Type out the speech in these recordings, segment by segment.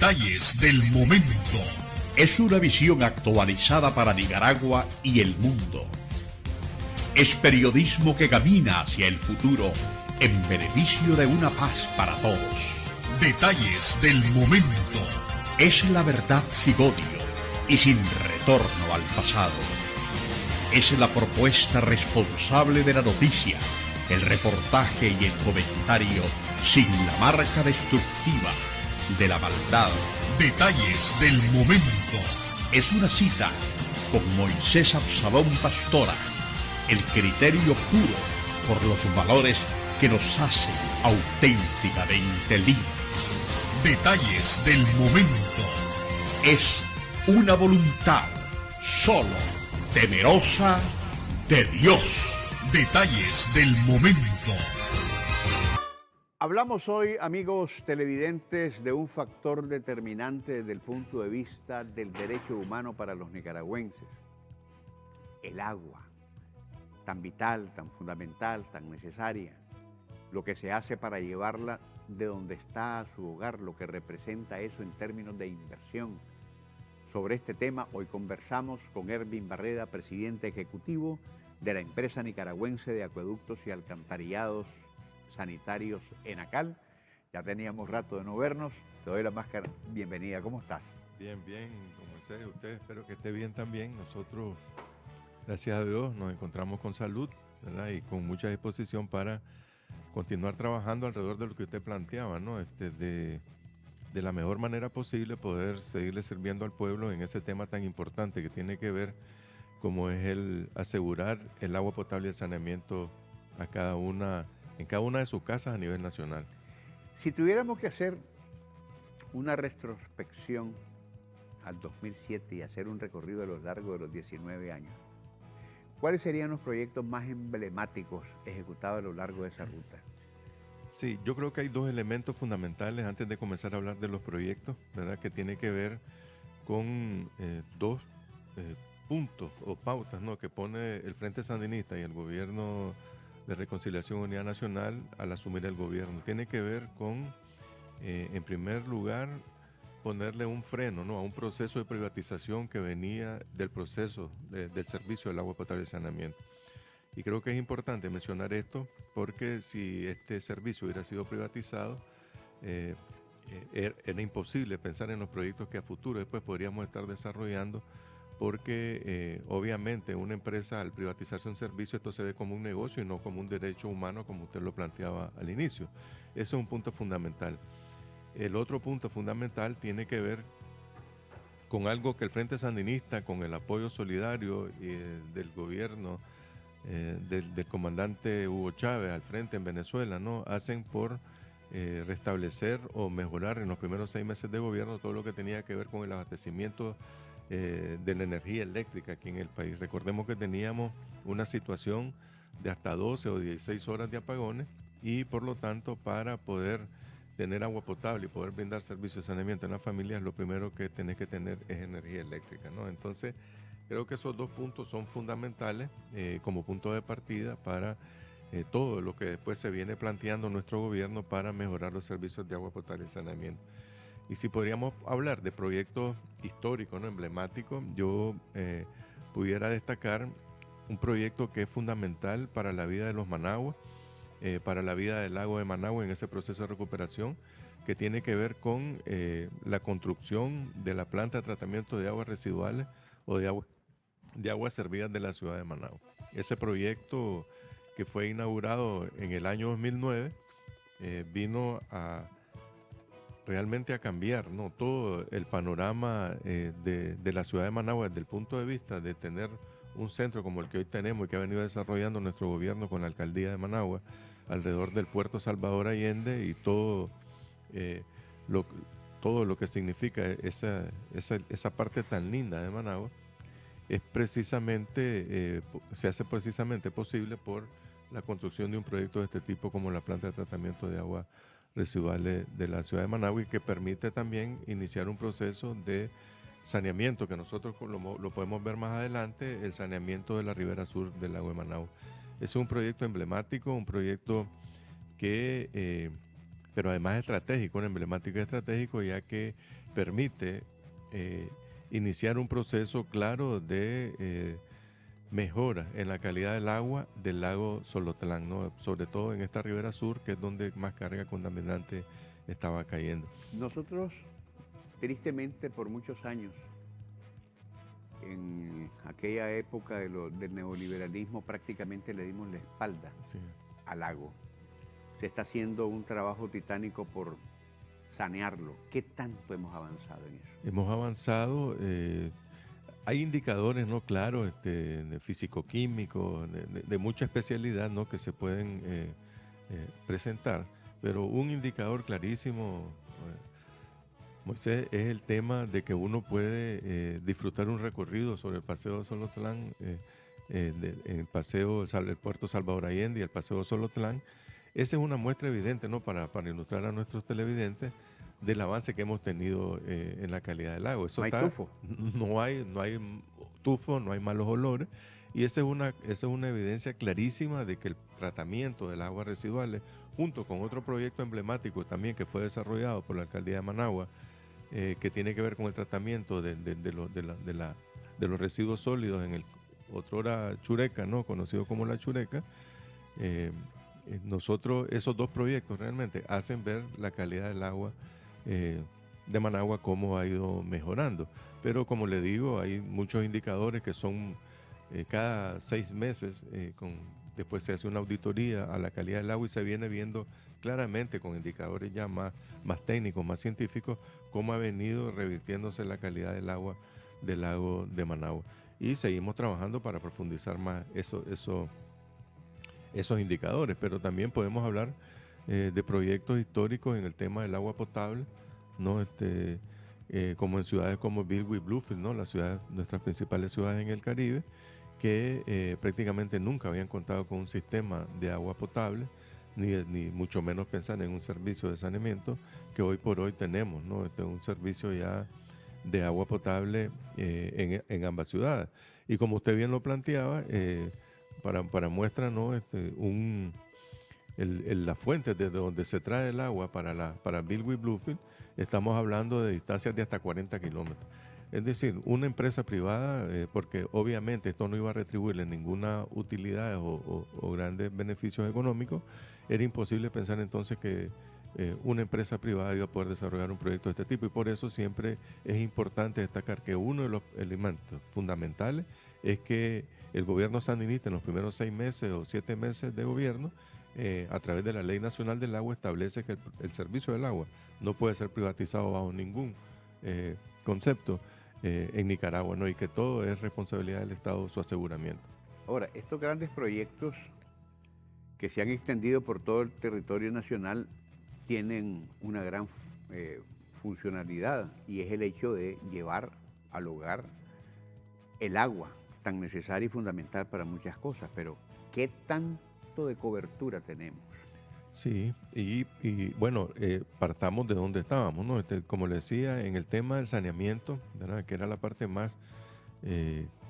Detalles del momento. Es una visión actualizada para Nicaragua y el mundo. Es periodismo que camina hacia el futuro en beneficio de una paz para todos. Detalles del momento. Es la verdad sin odio y sin retorno al pasado. Es la propuesta responsable de la noticia, el reportaje y el comentario sin la marca destructiva de la maldad. Detalles del momento. Es una cita con Moisés Absalón Pastora, el criterio puro por los valores que nos hacen auténticamente libres. Detalles del momento. Es una voluntad solo temerosa de Dios. Detalles del momento. Hablamos hoy, amigos televidentes, de un factor determinante desde el punto de vista del derecho humano para los nicaragüenses. El agua, tan vital, tan fundamental, tan necesaria. Lo que se hace para llevarla de donde está a su hogar, lo que representa eso en términos de inversión. Sobre este tema hoy conversamos con Ervin Barreda, presidente ejecutivo de la empresa nicaragüense de acueductos y alcantarillados sanitarios ENACAL. Ya teníamos rato de no vernos. Te doy la más bienvenida. ¿Cómo estás? Bien, como sé, usted espero que esté bien también. Nosotros, gracias a Dios, nos encontramos con salud, ¿verdad? Y con mucha disposición para continuar trabajando alrededor de lo que usted planteaba, ¿no? De la mejor manera posible poder seguirle sirviendo al pueblo en ese tema tan importante que tiene que ver como es el asegurar el agua potable y el saneamiento en cada una de sus casas a nivel nacional. Si tuviéramos que hacer una retrospección al 2007 y hacer un recorrido a lo largo de los 19 años, ¿cuáles serían los proyectos más emblemáticos ejecutados a lo largo de esa ruta? Sí, yo creo que hay dos elementos fundamentales antes de comenzar a hablar de los proyectos, ¿verdad? Que tiene que ver con dos puntos o pautas, ¿no? Que pone el Frente Sandinista y el Gobierno de Reconciliación y Unidad Nacional al asumir el gobierno. Tiene que ver con, en primer lugar, ponerle un freno, ¿no? A un proceso de privatización que venía del proceso del servicio del agua potable y saneamiento. Y creo que es importante mencionar esto porque si este servicio hubiera sido privatizado, era imposible pensar en los proyectos que a futuro después podríamos estar desarrollando porque obviamente una empresa al privatizarse un servicio esto se ve como un negocio y no como un derecho humano como usted lo planteaba al inicio. Eso es un punto fundamental. El otro punto fundamental tiene que ver con algo que el Frente Sandinista, con el apoyo solidario del gobierno del comandante Hugo Chávez al frente en Venezuela, ¿no? Hacen por restablecer o mejorar en los primeros 6 meses de gobierno todo lo que tenía que ver con el abastecimiento de la energía eléctrica aquí en el país. Recordemos que teníamos una situación de hasta 12 o 16 horas de apagones y por lo tanto para poder tener agua potable y poder brindar servicios de saneamiento en las familias, lo primero que tenés que tener es energía eléctrica, ¿no? Entonces, creo que esos dos puntos son fundamentales como punto de partida para todo lo que después se viene planteando nuestro gobierno para mejorar los servicios de agua potable y saneamiento. Y si podríamos hablar de proyectos históricos, ¿no? Emblemáticos, yo pudiera destacar un proyecto que es fundamental para la vida de los Managua, para la vida del lago de Managua en ese proceso de recuperación, que tiene que ver con la construcción de la planta de tratamiento de aguas residuales o de aguas servidas de la ciudad de Managua. Ese proyecto que fue inaugurado en el año 2009 vino realmente a cambiar, ¿no? Todo el panorama de la ciudad de Managua desde el punto de vista de tener un centro como el que hoy tenemos y que ha venido desarrollando nuestro gobierno con la alcaldía de Managua alrededor del puerto Salvador Allende y todo lo que significa esa parte tan linda de Managua es precisamente, se hace precisamente posible por la construcción de un proyecto de este tipo como la planta de tratamiento de aguas residuales de la ciudad de Managua y que permite también iniciar un proceso de saneamiento que nosotros lo podemos ver más adelante, el saneamiento de la ribera sur del lago de Managua. Es un proyecto emblemático, un proyecto que, pero además estratégico, un emblemático y estratégico, ya que permite iniciar un proceso claro de mejora en la calidad del agua del lago Solotlán, ¿no? Sobre todo en esta ribera sur, que es donde más carga contaminante estaba cayendo. Nosotros, tristemente, por muchos años, en aquella época del neoliberalismo, prácticamente le dimos la espalda Sí. al lago. Se está haciendo un trabajo titánico por sanearlo. ¿Qué tanto hemos avanzado en eso? Hemos avanzado, hay indicadores, ¿no? Claro, de físico-químicos, de mucha especialidad, ¿no? Que se pueden presentar, pero un indicador clarísimo, Moisés, es el tema de que uno puede disfrutar un recorrido sobre el Paseo Solotlán, en el paseo, el Puerto Salvador Allende y el Paseo Solotlán. Esa es una muestra evidente, ¿no? Para ilustrar a nuestros televidentes del avance que hemos tenido en la calidad del agua. Eso No hay tufo. No hay tufo, no hay malos olores, y esa es una evidencia clarísima de que el tratamiento de las aguas residuales, junto con otro proyecto emblemático también que fue desarrollado por la Alcaldía de Managua, que tiene que ver con el tratamiento de los residuos sólidos en el otrora Chureca, ¿no? Conocido como la Chureca. Nosotros, esos dos proyectos realmente hacen ver la calidad del agua de Managua, cómo ha ido mejorando. Pero como le digo, hay muchos indicadores que son cada 6 meses, después se hace una auditoría a la calidad del agua y se viene viendo claramente con indicadores ya más técnicos, más científicos, cómo ha venido revirtiéndose la calidad del agua del lago de Managua. Y seguimos trabajando para profundizar más esos indicadores, pero también podemos hablar de proyectos históricos en el tema del agua potable, ¿no? Como en ciudades como Bilwi y Bluefield, ¿no? Nuestras principales ciudades en el Caribe, que prácticamente nunca habían contado con un sistema de agua potable, ni mucho menos pensar en un servicio de saneamiento que hoy por hoy tenemos, ¿no? Un servicio ya de agua potable en ambas ciudades. Y como usted bien lo planteaba, para muestra, ¿no? La fuente desde donde se trae el agua para Bilwi y Bluefield, estamos hablando de distancias de hasta 40 kilómetros. Es decir, una empresa privada, porque obviamente esto no iba a retribuirle ninguna utilidad o grandes beneficios económicos, era imposible pensar entonces que una empresa privada iba a poder desarrollar un proyecto de este tipo, y por eso siempre es importante destacar que uno de los elementos fundamentales es que el gobierno sandinista en los primeros 6 meses o 7 meses de gobierno, a través de la Ley Nacional del Agua, establece que el servicio del agua no puede ser privatizado bajo ningún concepto en Nicaragua, ¿no? Y que todo es responsabilidad del Estado, su aseguramiento. Ahora, estos grandes proyectos que se han extendido por todo el territorio nacional tienen una gran funcionalidad, y es el hecho de llevar al hogar el agua, tan necesaria y fundamental para muchas cosas. Pero ¿qué tanto de cobertura tenemos? Sí, y bueno, partamos de donde estábamos, ¿no? Como le decía, en el tema del saneamiento, ¿verdad? Que era la parte más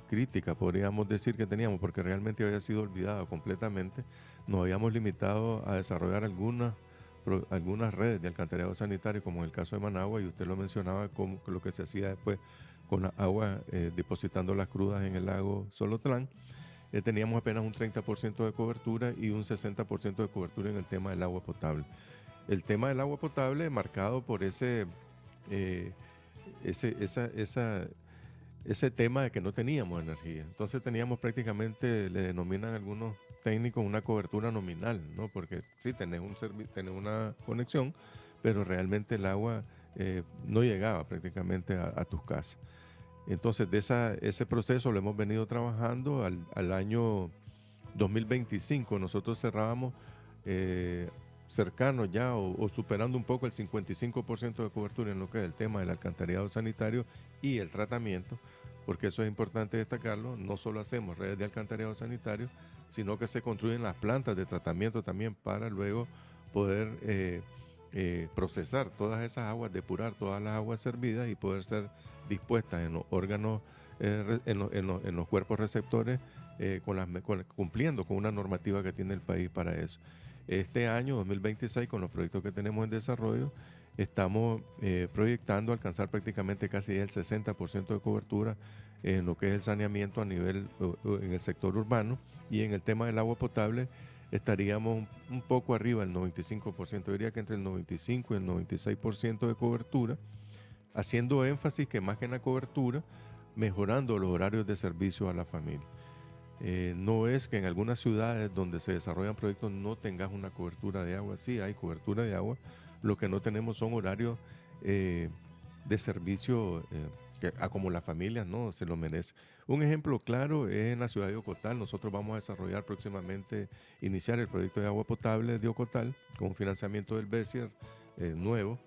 crítica, podríamos decir, que teníamos, porque realmente había sido olvidada completamente. Nos habíamos limitado a desarrollar algunas redes de alcantarillado sanitario, como en el caso de Managua, y usted lo mencionaba, como lo que se hacía después con la agua, depositando las crudas en el lago Solotlán. Teníamos apenas un 30% de cobertura y un 60% de cobertura en el tema del agua potable. El tema del agua potable marcado por ese tema de que no teníamos energía. Entonces teníamos prácticamente, le denominan algunos técnicos, una cobertura nominal, ¿no? Porque sí, tenés una conexión, pero realmente el agua no llegaba prácticamente a tus casas. Entonces, ese proceso lo hemos venido trabajando. Al año 2025 nosotros cerrábamos cercanos ya o superando un poco el 55% de cobertura en lo que es el tema del alcantarillado sanitario y el tratamiento, porque eso es importante destacarlo. No solo hacemos redes de alcantarillado sanitario, sino que se construyen las plantas de tratamiento también para luego poder procesar todas esas aguas, depurar todas las aguas servidas y poder ser dispuestas en los órganos, en los cuerpos receptores, cumpliendo con una normativa que tiene el país para eso. Este año 2026, con los proyectos que tenemos en desarrollo, estamos proyectando alcanzar prácticamente casi el 60% de cobertura en lo que es el saneamiento a nivel en el sector urbano, y en el tema del agua potable estaríamos un poco arriba del 95%, yo diría que entre el 95 y el 96% de cobertura, haciendo énfasis que más que en la cobertura, mejorando los horarios de servicio a la familia. No es que en algunas ciudades donde se desarrollan proyectos no tengas una cobertura de agua, sí hay cobertura de agua, lo que no tenemos son horarios de servicio como las familias no se lo merecen. Un ejemplo claro es en la ciudad de Ocotal. Nosotros vamos a desarrollar próximamente, iniciar el proyecto de agua potable de Ocotal con un financiamiento del BESIER nuevo.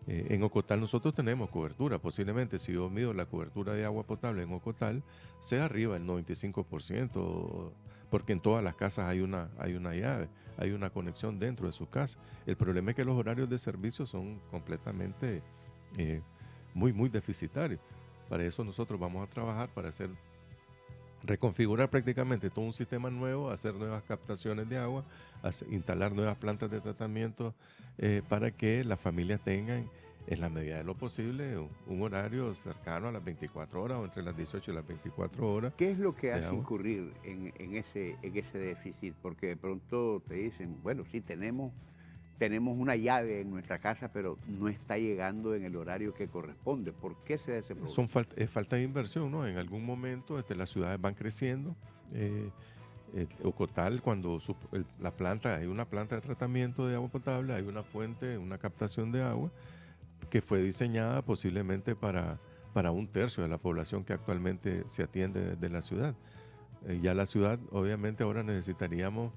En Ocotal nosotros tenemos cobertura, posiblemente si yo mido la cobertura de agua potable en Ocotal, sea arriba del 95%, porque en todas las casas hay una llave, hay una conexión dentro de sus casas. El problema es que los horarios de servicio son completamente muy deficitarios. Para eso nosotros vamos a trabajar para reconfigurar prácticamente todo un sistema nuevo, hacer nuevas captaciones de agua, instalar nuevas plantas de tratamiento para que las familias tengan, en la medida de lo posible, un horario cercano a las 24 horas o entre las 18 y las 24 horas. ¿Qué es lo que hace incurrir en ese déficit? Porque de pronto te dicen, bueno, sí, tenemos una llave en nuestra casa, pero no está llegando en el horario que corresponde. ¿Por qué se da ese problema? Es falta de inversión, ¿no? En algún momento las ciudades van creciendo. Ocotal, cuando hay una planta de tratamiento de agua potable, hay una fuente, una captación de agua que fue diseñada posiblemente para 1/3 de la población que actualmente se atiende de la ciudad. Ya la ciudad, obviamente, ahora necesitaríamos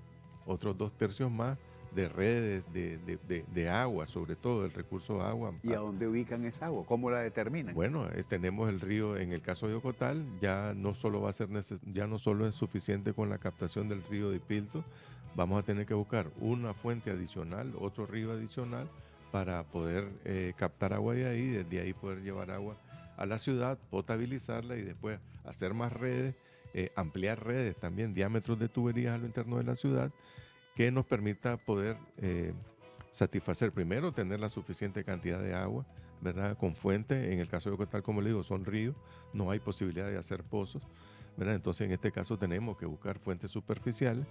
otros 2/3 más de redes de agua, sobre todo el recurso agua. ¿Y a dónde ubican esa agua? ¿Cómo la determinan? Bueno, tenemos el río, en el caso de Ocotal, ya no solo es suficiente con la captación del río de Pilto, vamos a tener que buscar una fuente adicional, otro río adicional, para poder captar agua de ahí, desde ahí poder llevar agua a la ciudad, potabilizarla y después hacer más redes, ampliar redes también, diámetros de tuberías a lo interno de la ciudad, que nos permita poder satisfacer, primero, tener la suficiente cantidad de agua, ¿verdad? Con fuente. En el caso de Ocotal, como le digo, son ríos, no hay posibilidad de hacer pozos, ¿verdad? Entonces, en este caso tenemos que buscar fuentes superficiales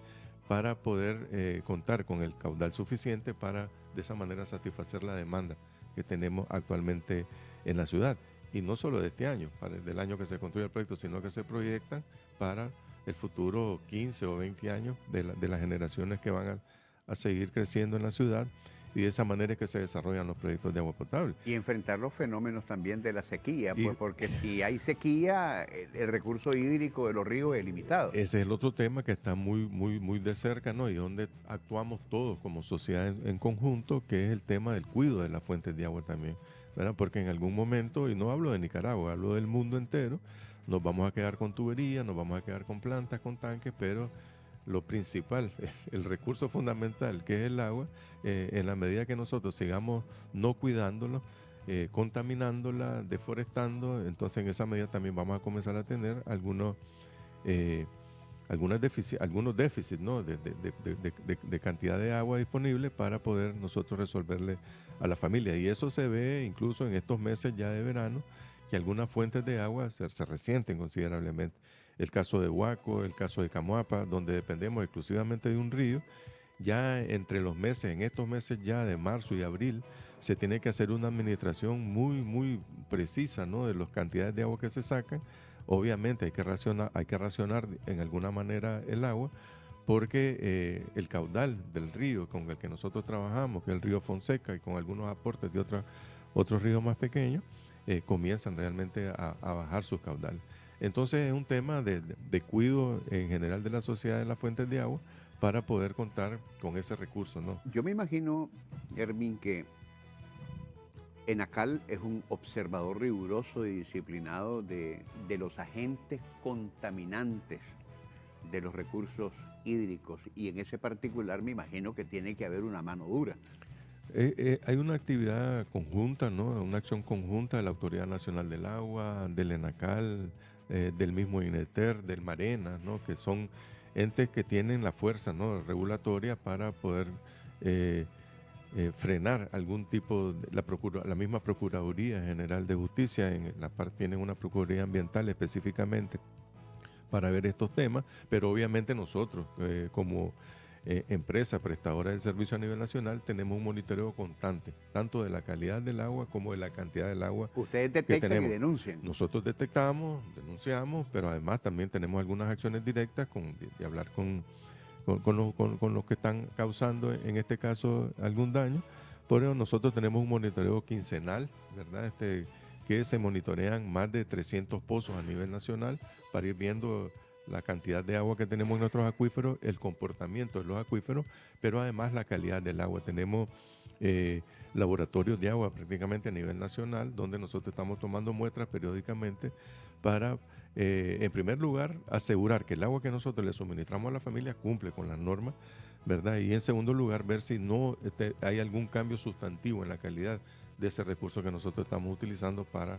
para poder contar con el caudal suficiente para, de esa manera, satisfacer la demanda que tenemos actualmente en la ciudad. Y no solo de este año, del año que se construye el proyecto, sino que se proyectan para el futuro 15 o 20 años de las generaciones que van a seguir creciendo en la ciudad, y de esa manera es que se desarrollan los proyectos de agua potable. Y enfrentar los fenómenos también de la sequía, pues, porque si hay sequía, el recurso hídrico de los ríos es limitado. Ese es el otro tema que está muy de cerca, ¿no? Y donde actuamos todos como sociedad en conjunto, que es el tema del cuidado de las fuentes de agua también, ¿verdad? Porque en algún momento, y no hablo de Nicaragua, hablo del mundo entero, nos vamos a quedar con tuberías, nos vamos a quedar con plantas, con tanques, pero lo principal, el recurso fundamental, que es el agua, en la medida que nosotros sigamos no cuidándolo, contaminándola, deforestando, entonces en esa medida también vamos a comenzar a tener algunos déficits, ¿no? de cantidad de agua disponible para poder nosotros resolverle a la familia. Y eso se ve incluso en estos meses ya de verano, que algunas fuentes de agua se resienten considerablemente. El caso de Huaco, el caso de Camoapa, donde dependemos exclusivamente de un río, ya entre los meses, en estos meses ya de marzo y abril, se tiene que hacer una administración muy precisa, ¿no? De las cantidades de agua que se sacan. Obviamente hay que racionar en alguna manera el agua, porque el caudal del río con el que nosotros trabajamos, que es el río Fonseca, y con algunos aportes de otros ríos más pequeños, comienzan realmente a bajar sus caudales. Entonces es un tema de cuidado en general de la sociedad de las fuentes de agua para poder contar con ese recurso, ¿no? Yo me imagino, Hermín, que ENACAL es un observador riguroso y disciplinado de los agentes contaminantes de los recursos hídricos, y en ese particular me imagino que tiene que haber una mano dura. Hay una actividad conjunta, ¿no? Una acción conjunta de la Autoridad Nacional del Agua, del ENACAL, del mismo INETER, del MARENA, ¿no? Que son entes que tienen la fuerza, ¿no? regulatoria para poder frenar algún tipo de la misma Procuraduría General de Justicia, en la parte tienen una Procuraduría Ambiental específicamente para ver estos temas, pero obviamente nosotros como empresa prestadora del servicio a nivel nacional tenemos un monitoreo constante, tanto de la calidad del agua como de la cantidad del agua. Ustedes detectan y denuncian. Nosotros detectamos, denunciamos, pero además también tenemos algunas acciones directas de hablar con los que están causando, en este caso, algún daño. Por eso nosotros tenemos un monitoreo quincenal, ¿verdad? Que se monitorean más de 300 pozos a nivel nacional para ir viendo la cantidad de agua que tenemos en nuestros acuíferos, el comportamiento de los acuíferos, pero además la calidad del agua. Tenemos laboratorios de agua prácticamente a nivel nacional, donde nosotros estamos tomando muestras periódicamente para, en primer lugar, asegurar que el agua que nosotros le suministramos a la familia cumple con las normas, ¿verdad? Y en segundo lugar, ver si no hay algún cambio sustantivo en la calidad de ese recurso que nosotros estamos utilizando para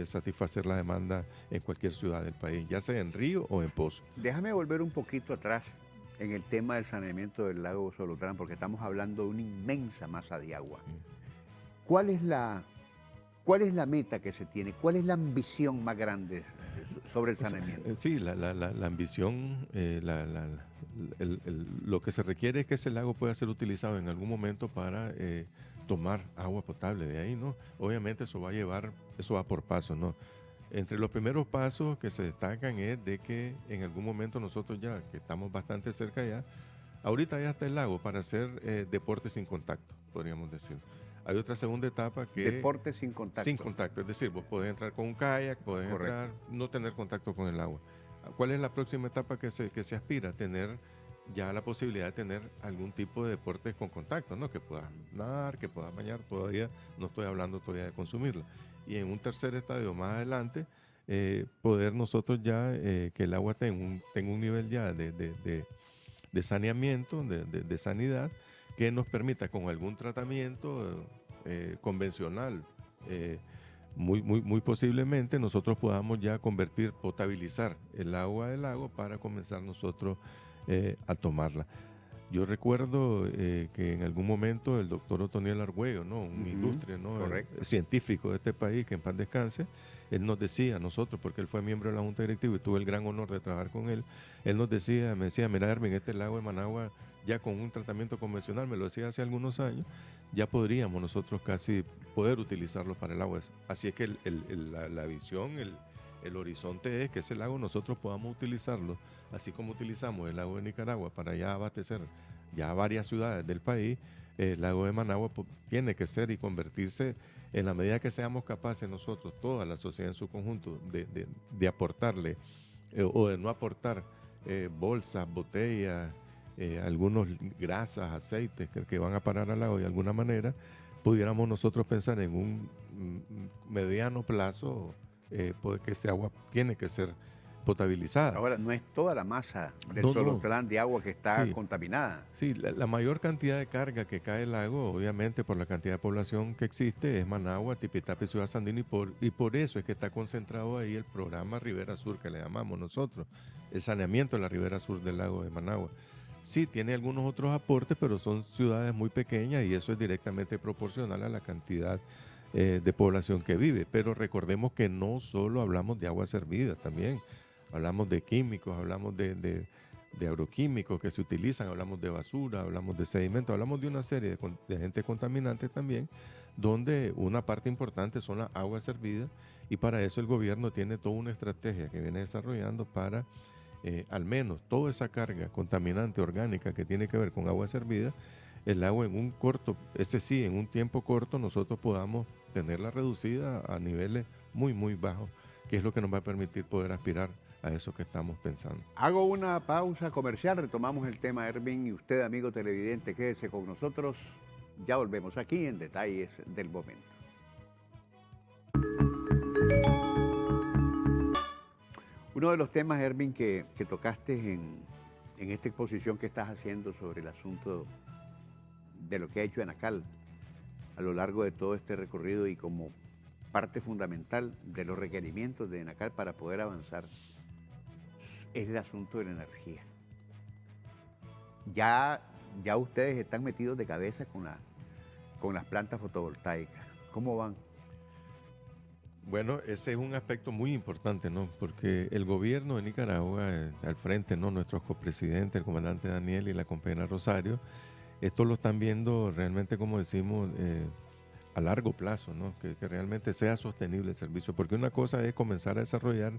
satisfacer la demanda en cualquier ciudad del país, ya sea en río o en pozo. Déjame volver un poquito atrás en el tema del saneamiento del lago Solotlán, porque estamos hablando de una inmensa masa de agua. ¿Cuál es la meta que se tiene? ¿Cuál es la ambición más grande sobre el saneamiento? Sí, la ambición, lo que se requiere es que ese lago pueda ser utilizado en algún momento para tomar agua potable de ahí, ¿no? Obviamente eso va por pasos, ¿no? Entre los primeros pasos que se destacan es de que en algún momento nosotros ya, que estamos bastante cerca ya, ahorita ya está el lago para hacer deporte sin contacto, podríamos decir. Hay otra segunda etapa que... Deporte sin contacto. Sin contacto, es decir, vos podés entrar con un kayak, podés entrar, no tener contacto con el agua. ¿Cuál es la próxima etapa que se aspira? Tener ya la posibilidad de tener algún tipo de deportes con contacto, ¿no? Que puedas nadar, que puedas bañar, todavía no estoy hablando todavía de consumirla. Y en un tercer estadio más adelante, poder nosotros ya, que el agua tenga un nivel ya de saneamiento, de sanidad, que nos permita con algún tratamiento convencional, muy posiblemente nosotros podamos ya potabilizar el agua del lago para comenzar nosotros a tomarla. Yo recuerdo que en algún momento el doctor Otoniel Argüello, ¿no? Un ilustre, ¿no? Científico de este país, que en paz descanse, él nos decía a nosotros, porque él fue miembro de la Junta Directiva y tuve el gran honor de trabajar con él, me decía, mira, Erwin, este lago de Managua, ya con un tratamiento convencional, me lo decía hace algunos años, ya podríamos nosotros casi poder utilizarlo para el agua. Así es que la visión, el horizonte es que ese lago nosotros podamos utilizarlo, así como utilizamos el lago de Nicaragua para ya abastecer ya varias ciudades del país. El lago de Managua tiene que ser y convertirse, en la medida que seamos capaces nosotros, toda la sociedad en su conjunto, de aportarle o de no aportar bolsas, botellas, algunos grasas, aceites que van a parar al lago de alguna manera, pudiéramos nosotros pensar en un mediano plazo que ese agua tiene que ser potabilizada. Ahora, no es toda la masa del Solotlán de agua que está contaminada. Sí, la mayor cantidad de carga que cae el lago, obviamente por la cantidad de población que existe, es Managua, Tipitapa y Ciudad Sandina, y por eso es que está concentrado ahí el programa Ribera Sur, que le llamamos nosotros, el saneamiento de la Ribera Sur del lago de Managua. Sí, tiene algunos otros aportes, pero son ciudades muy pequeñas y eso es directamente proporcional a la cantidad de población que vive. Pero recordemos que no solo hablamos de aguas servidas, también hablamos de químicos, hablamos de agroquímicos que se utilizan, hablamos de basura, hablamos de sedimentos, hablamos de una serie de agentes contaminantes también, donde una parte importante son las aguas servidas, y para eso el gobierno tiene toda una estrategia que viene desarrollando para al menos toda esa carga contaminante orgánica que tiene que ver con agua servida, el agua en un tiempo corto nosotros podamos tenerla reducida a niveles muy bajos, que es lo que nos va a permitir poder aspirar a eso que estamos pensando. Hago una pausa comercial, retomamos el tema, Erwin, y usted, amigo televidente, quédese con nosotros. Ya volvemos aquí en Detalles del Momento. Uno de los temas, Erwin, que tocaste en esta exposición que estás haciendo sobre el asunto de lo que ha hecho Enacal a lo largo de todo este recorrido y como parte fundamental de los requerimientos de Enacal para poder avanzar, es el asunto de la energía. Ya ustedes están metidos de cabeza con las plantas fotovoltaicas. ¿Cómo van? Bueno, ese es un aspecto muy importante, ¿no? Porque el gobierno de Nicaragua, al frente, ¿no? Nuestros copresidentes, el comandante Daniel y la compañera Rosario, esto lo están viendo realmente, como decimos, a largo plazo, ¿no? Que realmente sea sostenible el servicio. Porque una cosa es comenzar a desarrollar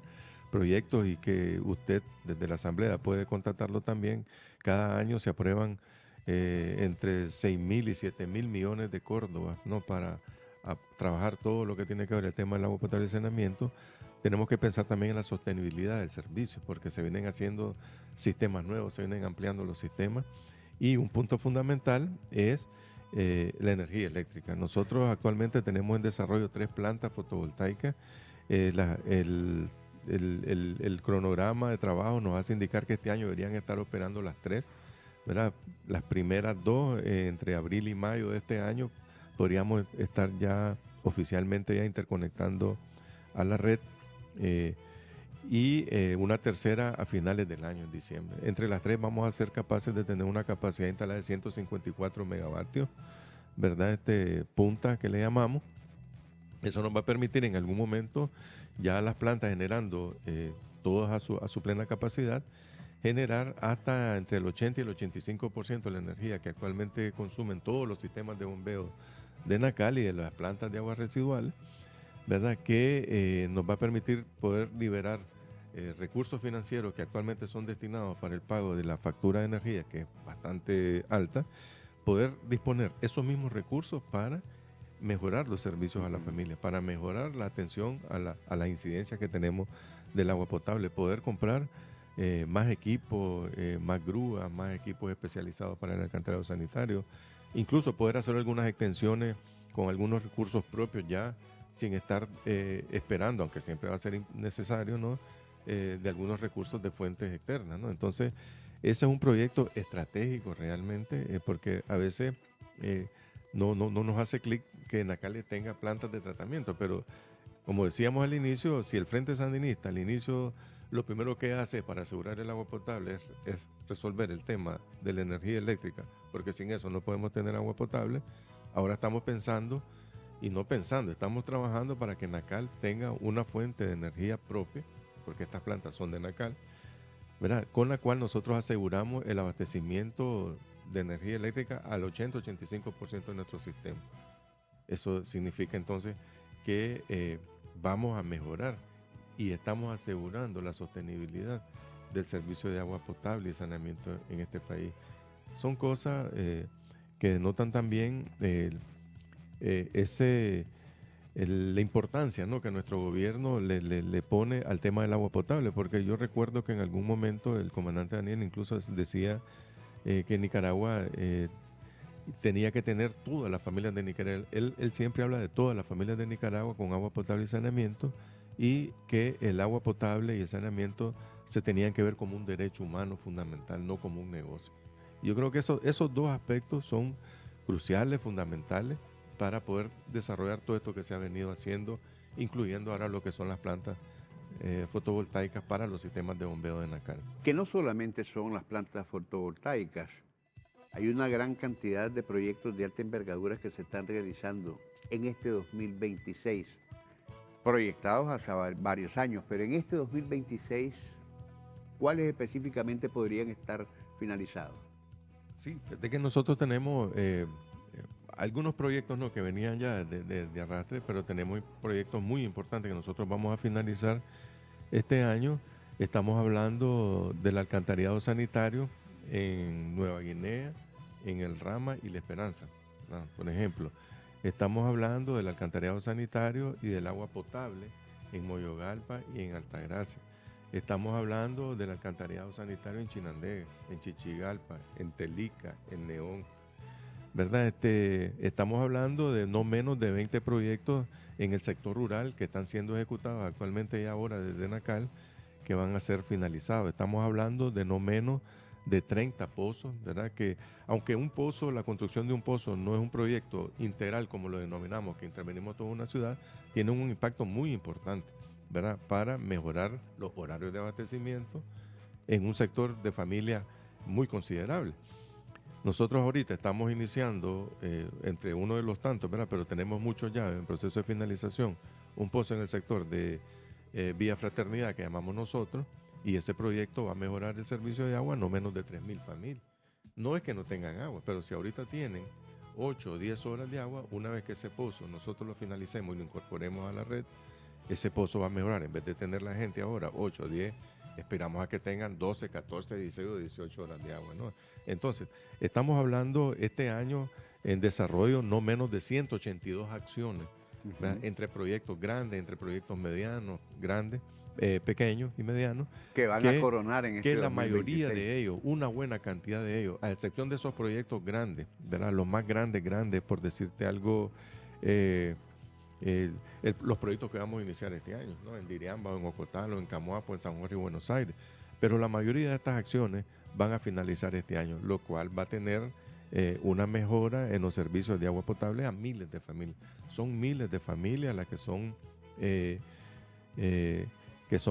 proyectos y que usted desde la Asamblea puede contratarlo también. Cada año se aprueban entre 6.000 y 7.000 millones de córdobas, ¿no? Para trabajar todo lo que tiene que ver el tema del agua potable y saneamiento. Tenemos que pensar también en la sostenibilidad del servicio, porque se vienen haciendo sistemas nuevos, se vienen ampliando los sistemas. Y un punto fundamental es la energía eléctrica. Nosotros actualmente tenemos en desarrollo 3 plantas fotovoltaicas. El cronograma de trabajo nos hace indicar que este año deberían estar operando las 3, ¿verdad? Las primeras 2, entre abril y mayo de este año, podríamos estar ya oficialmente ya interconectando a la red, y una tercera a finales del año, en diciembre. Entre las 3 vamos a ser capaces de tener una capacidad instalada de 154 megavatios, ¿verdad? Punta que le llamamos. Eso nos va a permitir en algún momento ya las plantas generando todas a su plena capacidad, generar hasta entre el 80 y el 85% de la energía que actualmente consumen todos los sistemas de bombeo de Nacal y de las plantas de aguas residuales, ¿verdad? Que nos va a permitir poder liberar recursos financieros que actualmente son destinados para el pago de la factura de energía, que es bastante alta, poder disponer esos mismos recursos para mejorar los servicios a la familia, para mejorar la atención a la incidencia que tenemos del agua potable, poder comprar más equipos, más grúas, más equipos especializados para el alcantarillado sanitario, incluso poder hacer algunas extensiones con algunos recursos propios ya, sin estar esperando, aunque siempre va a ser necesario, ¿no? De algunos recursos de fuentes externas, ¿no? Entonces, ese es un proyecto estratégico realmente, porque a veces no nos hace clic que Nacale tenga plantas de tratamiento, pero como decíamos al inicio, si el Frente Sandinista al inicio lo primero que hace para asegurar el agua potable es resolver el tema de la energía eléctrica, porque sin eso no podemos tener agua potable, ahora estamos pensando, y no pensando, estamos trabajando para que Nacal tenga una fuente de energía propia, porque estas plantas son de Nacal, ¿verdad? Con la cual nosotros aseguramos el abastecimiento de energía eléctrica al 80-85% de nuestro sistema. Eso significa entonces que vamos a mejorar y estamos asegurando la sostenibilidad del servicio de agua potable y saneamiento en este país. Son cosas que denotan también la importancia, ¿no?, que nuestro gobierno le pone al tema del agua potable, porque yo recuerdo que en algún momento el comandante Daniel incluso decía que Nicaragua tenía que tener todas las familias de Nicaragua. Él siempre habla de todas las familias de Nicaragua con agua potable y saneamiento, y que el agua potable y el saneamiento se tenían que ver como un derecho humano fundamental, no como un negocio. Yo creo que esos dos aspectos son cruciales, fundamentales, para poder desarrollar todo esto que se ha venido haciendo, incluyendo ahora lo que son las plantas fotovoltaicas para los sistemas de bombeo de Nacal. Que no solamente son las plantas fotovoltaicas, hay una gran cantidad de proyectos de alta envergadura que se están realizando en este 2026, proyectados hace varios años, pero en este 2026, ¿cuáles específicamente podrían estar finalizados? Sí, fíjate que nosotros tenemos algunos proyectos, ¿no?, que venían ya de arrastre, pero tenemos proyectos muy importantes que nosotros vamos a finalizar este año. Estamos hablando del alcantarillado sanitario en Nueva Guinea, en El Rama y La Esperanza, ¿no? Por ejemplo, estamos hablando del alcantarillado sanitario y del agua potable en Moyogalpa y en Altagracia. Estamos hablando del alcantarillado sanitario en Chinandega, en Chichigalpa, en Telica, en Neón, ¿verdad? Estamos hablando de no menos de 20 proyectos en el sector rural que están siendo ejecutados actualmente y ahora desde Nacal, que van a ser finalizados. Estamos hablando de no menos de 30 pozos, ¿verdad? Que aunque la construcción de un pozo no es un proyecto integral como lo denominamos, que intervenimos toda una ciudad, tiene un impacto muy importante, ¿verdad?, para mejorar los horarios de abastecimiento en un sector de familia muy considerable. Nosotros ahorita estamos iniciando, entre uno de los tantos, ¿verdad? Pero tenemos muchos ya en proceso de finalización, un pozo en el sector de Vía Fraternidad que llamamos nosotros, y ese proyecto va a mejorar el servicio de agua no menos de 3.000 familias. No es que no tengan agua, pero si ahorita tienen 8 o 10 horas de agua, una vez que ese pozo nosotros lo finalicemos y lo incorporemos a la red, ese pozo va a mejorar. En vez de tener la gente ahora 8 o 10, esperamos a que tengan 12, 14, 16 o 18 horas de agua, ¿no? Entonces, estamos hablando este año en desarrollo no menos de 182 acciones, entre proyectos grandes, entre proyectos medianos, grandes, pequeños y medianos. Que van a coronar en este Que la 2026. mayoría de ellos, una buena cantidad de ellos, a excepción de esos proyectos grandes, ¿verdad? Los más grandes, por decirte algo, los proyectos que vamos a iniciar este año, ¿no? En Diriamba, o en Ocotalo, en Camoapo, en San Jorge y Buenos Aires. Pero la mayoría de estas acciones van a finalizar este año, lo cual va a tener una mejora en los servicios de agua potable a miles de familias. Son miles de familias las que son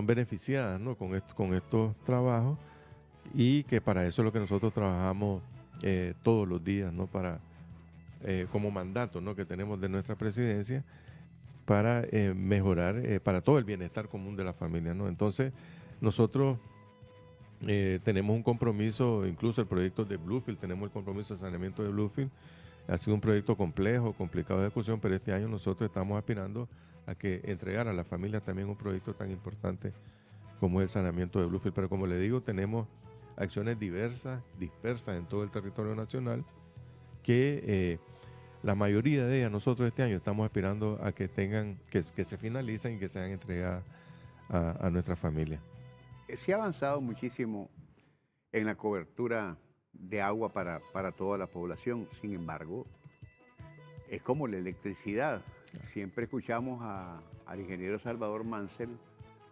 beneficiadas, ¿no? con estos trabajos, y que para eso es lo que nosotros trabajamos todos los días, ¿no? Como mandato, ¿no? que tenemos de nuestra presidencia, para mejorar, para todo el bienestar común de la familia, ¿no? Entonces, nosotros tenemos un compromiso, incluso el proyecto de Bluefield, tenemos el compromiso de saneamiento de Bluefield. Ha sido un proyecto complejo, complicado de ejecución, pero este año nosotros estamos aspirando a que entregar a las familias también un proyecto tan importante como es el saneamiento de Bluefield. Pero como le digo, tenemos acciones diversas, dispersas en todo el territorio nacional, que la mayoría de ellas nosotros este año estamos aspirando a que se finalicen y que sean entregadas a nuestra familia. Se ha avanzado muchísimo en la cobertura de agua para toda la población. Sin embargo, es como la electricidad. Siempre escuchamos al ingeniero Salvador Mansell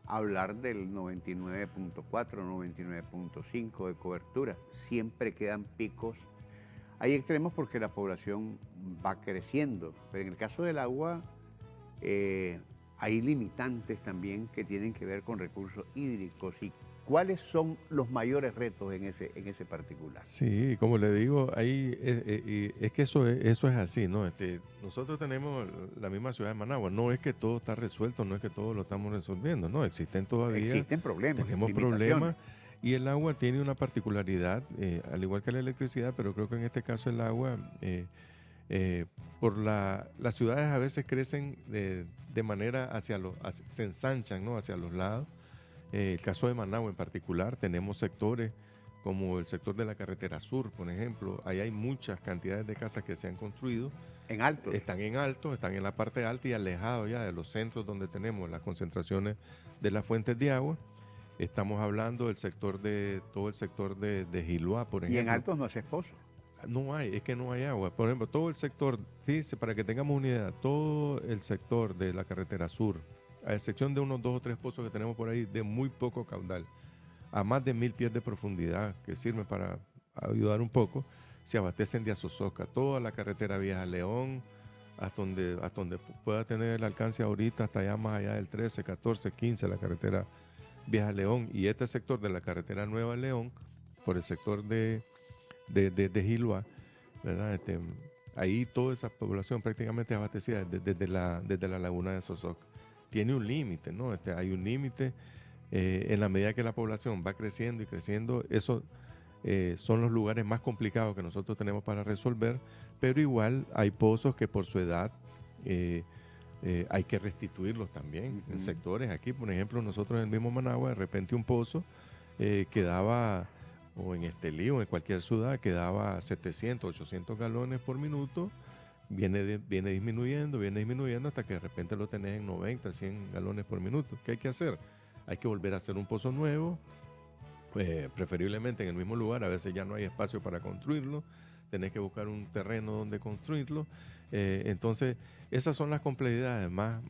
hablar del 99.4, 99.5 de cobertura. Siempre quedan picos. Hay extremos porque la población va creciendo, pero en el caso del agua hay limitantes también que tienen que ver con recursos hídricos. ¿Y cuáles son los mayores retos en ese particular? Sí, como le digo, ahí es que eso es así, ¿no? Nosotros tenemos la misma ciudad de Managua. No es que todo está resuelto, no es que todo lo estamos resolviendo, no, existen problemas. Tenemos problemas, y el agua tiene una particularidad, al igual que la electricidad, pero creo que en este caso el agua, las ciudades a veces crecen de manera se ensanchan, ¿no? Hacia los lados. El caso de Managua en particular, tenemos sectores como el sector de la carretera sur, por ejemplo. Ahí hay muchas cantidades de casas que se han construido. En alto. Están en la parte alta y alejados ya de los centros donde tenemos las concentraciones de las fuentes de agua. Estamos hablando del sector todo el sector de Giluá, por ejemplo. Y en altos no hace pozo. No hay, es que no hay agua. Por ejemplo, todo el sector, fíjense, para que tengamos una idea, todo el sector de la carretera sur, a excepción de unos 2 o 3 pozos que tenemos por ahí de muy poco caudal, a más de 1.000 pies de profundidad, que sirven para ayudar un poco, se abastecen de Azozoca. Toda la carretera Vieja León, hasta donde pueda tener el alcance ahorita, hasta allá más allá del 13, 14, 15, la carretera Vieja León. Y este sector de la carretera Nueva León, por el sector de Giluá, ¿verdad? Ahí toda esa población prácticamente abastecida desde la laguna de Azozoca. Tiene un límite, ¿no? Hay un límite. En la medida que la población va creciendo y creciendo, esos son los lugares más complicados que nosotros tenemos para resolver, pero igual hay pozos que por su edad hay que restituirlos también. En sectores aquí, por ejemplo, nosotros en el mismo Managua, de repente un pozo que daba, o en Estelí o en cualquier ciudad, que daba 700, 800 galones por minuto, viene disminuyendo hasta que de repente lo tenés en 90, 100 galones por minuto. ¿Qué hay que hacer? Hay que volver a hacer un pozo nuevo, preferiblemente en el mismo lugar. A veces ya no hay espacio para construirlo, tenés que buscar un terreno donde construirlo. Entonces, esas son las complejidades más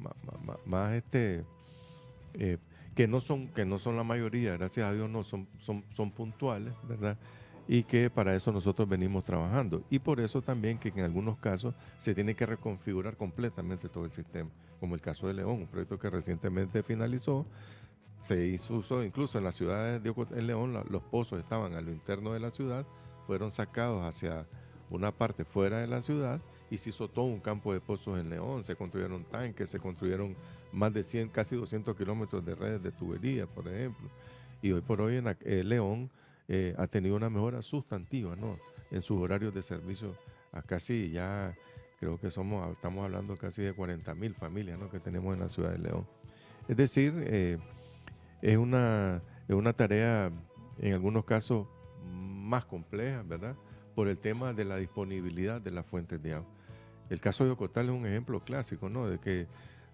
que no son la mayoría, gracias a Dios no, son puntuales, ¿verdad? Y que para eso nosotros venimos trabajando. Y por eso también que en algunos casos se tiene que reconfigurar completamente todo el sistema, como el caso de León, un proyecto que recientemente finalizó. Se hizo uso incluso en las ciudades en León, los pozos estaban a lo interno de la ciudad, fueron sacados hacia una parte fuera de la ciudad y se hizo todo un campo de pozos en León, se construyeron tanques, se construyeron más de 100, casi 200 kilómetros de redes de tubería, por ejemplo. Y hoy por hoy León ha tenido una mejora sustantiva, ¿no?, en sus horarios de servicio a casi ya, creo que estamos hablando casi de 40,000 familias, ¿no?, que tenemos en la ciudad de León. Es decir, es una tarea en algunos casos más compleja, ¿verdad?, por el tema de la disponibilidad de las fuentes de agua. El caso de Ocotal es un ejemplo clásico, ¿no?, de que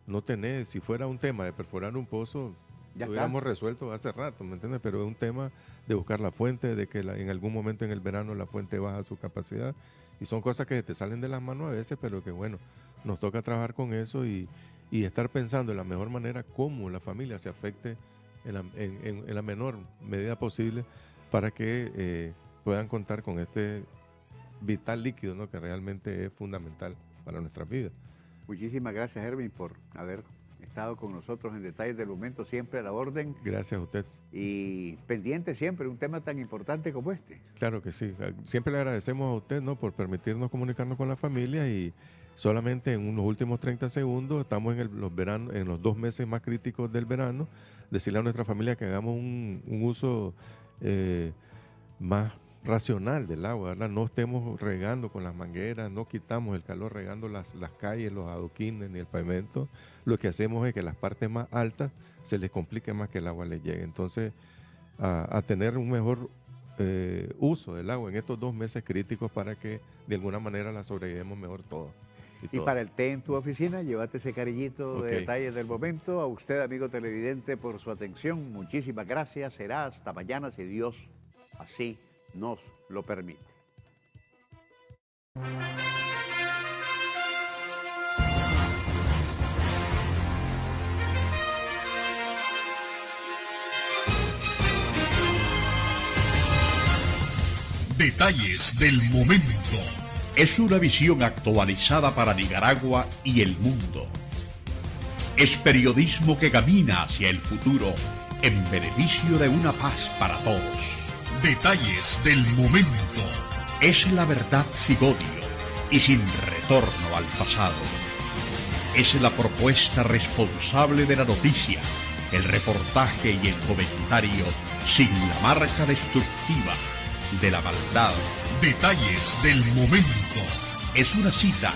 no tenés, si fuera un tema de perforar un pozo, Ya lo hubiéramos resuelto hace rato, ¿me entiendes? Pero es un tema de buscar la fuente, de que en algún momento en el verano la fuente baja su capacidad, y son cosas que te salen de las manos a veces, pero que bueno, nos toca trabajar con eso y estar pensando en la mejor manera cómo la familia se afecte en la menor medida posible para que puedan contar con este vital líquido, ¿no?, que realmente es fundamental para nuestras vidas. Muchísimas gracias, Erwin, por haber estado con nosotros en Detalles del Momento, siempre a la orden. Gracias a usted. Y pendiente siempre, un tema tan importante como este. Claro que sí. Siempre le agradecemos a usted, ¿no?, por permitirnos comunicarnos con la familia, y solamente en unos últimos 30 segundos, estamos en los 2 meses más críticos del verano, decirle a nuestra familia que hagamos un uso más racional del agua, ¿verdad? No estemos regando con las mangueras, no quitamos el calor regando las calles, los adoquines ni el pavimento. Lo que hacemos es que las partes más altas se les complique más que el agua les llegue. Entonces, a tener un mejor uso del agua en estos 2 meses críticos para que de alguna manera la sobrevivamos mejor todos. Y para el té en tu oficina, llévate ese cariñito de Detalles del Momento. A usted, amigo televidente, por su atención. Muchísimas gracias. Será hasta mañana, si Dios así nos lo permite. Detalles del Momento. Es una visión actualizada para Nicaragua y el mundo. Es periodismo que camina hacia el futuro en beneficio de una paz para todos. Detalles del Momento. Es la verdad sin odio y sin retorno al pasado. Es la propuesta responsable de la noticia, el reportaje y el comentario sin la marca destructiva de la maldad. Detalles del Momento. Es una cita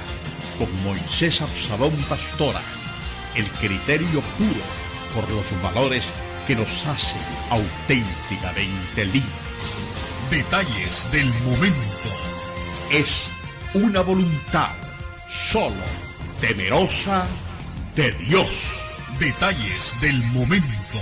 con Moisés Absalón Pastora, el criterio puro por los valores que nos hacen auténticamente libres. Detalles del Momento. Es una voluntad solo temerosa de Dios. Detalles del Momento.